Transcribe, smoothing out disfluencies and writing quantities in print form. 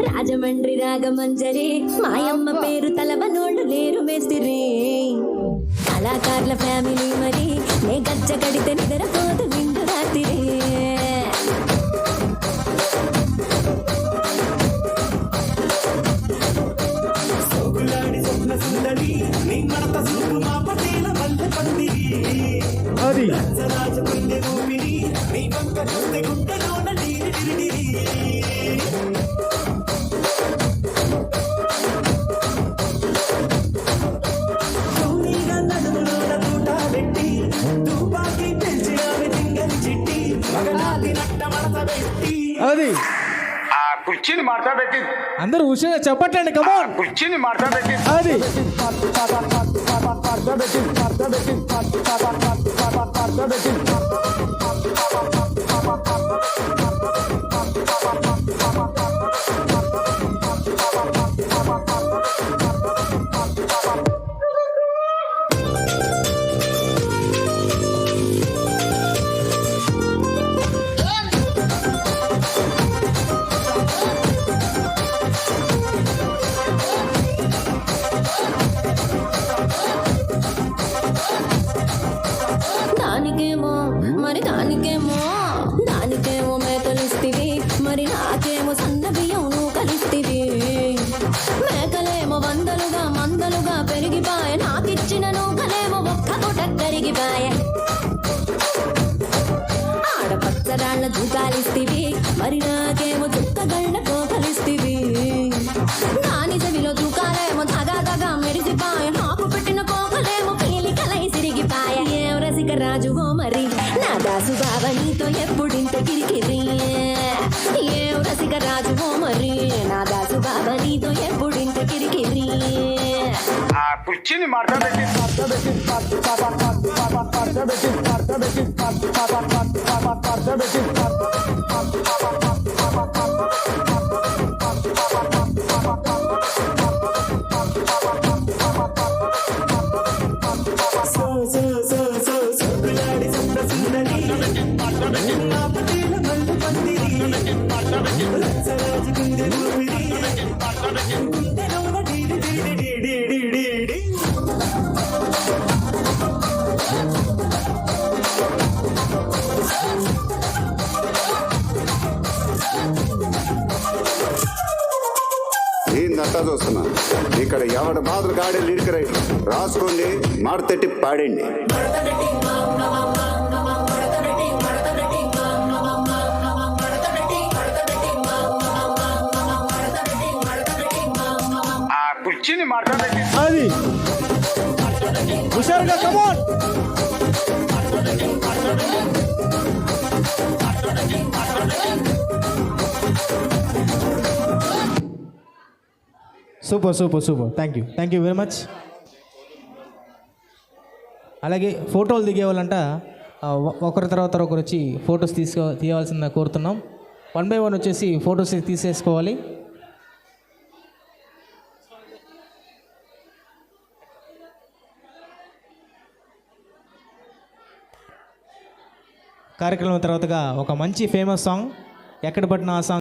రాజమండ్రి రాగమంజరి మాయమ్మ పేరు తలవనోళ్ళు లేరు మేస్తిరి కళాకారుల ఫ్యామిలీ మరి నే గజ్జ కడితే నిద్రపోదు నిండు రాత్రి అది అది ఆ కుర్చీని మాట్లాడబెట్టి అందరూ హుషారుగా చెప్పట్లండి కమోన్ కుర్చీని మాట్లాడబెట్టి అది దానికేమో మరి దానికేమో మేకలిస్తివి మరి నాకేమో సన్న బియ్యం నువ్వు కలిస్తివి మేకలేమో మందలుగా పెరిగిపాయ నాకిచ్చిన నూకలేమో ఒక్క పూట కరిగిపాయ ఆడపచ్చరాళ్ళ దూకాలిస్తివి మరి నాకేమో చుక్కగళ్ళ కోకలిస్తివి దాని చెవిలో దూకాలేమో తగా మెరిసిపాయ నాకు పెట్టిన కోకలేమో పీలికలై సిరిగిపాయ ఏం రసిక రాజువో మరి నా దాసు బావ నీతో ఎప్పుడింత కిరికిరి ఏం రసిక రాజువో మరి నా దాసు బావ నీతో ఎప్పుడింత కిరికిరి ఆ కుర్చీని మాట్లాడబెట్టి ఏందంతా చూస్తున్నా ఇక్కడ ఎవడ మాదిరి గాడి లిరిక్ రైటర్ రాసుకోండి మాడతెట్టి పాడండి. ఆ కుర్చీని మాట్లాడబెట్టి అది హుషారుగా come on super thank you very much. అలాగే ఫోటోలు దిగేవాళ్ళంట ఒకరి తర్వాత ఒకరు వచ్చి ఫొటోస్ తీయవలసిందని కోరుతున్నాం. 1 by 1 వచ్చేసి ఫొటోస్ తీసేసుకోవాలి. కార్యక్రమం తర్వాతగా ఒక మంచి ఫేమస్ సాంగ్ ఎక్కడ పట్టిన ఆ సాంగ్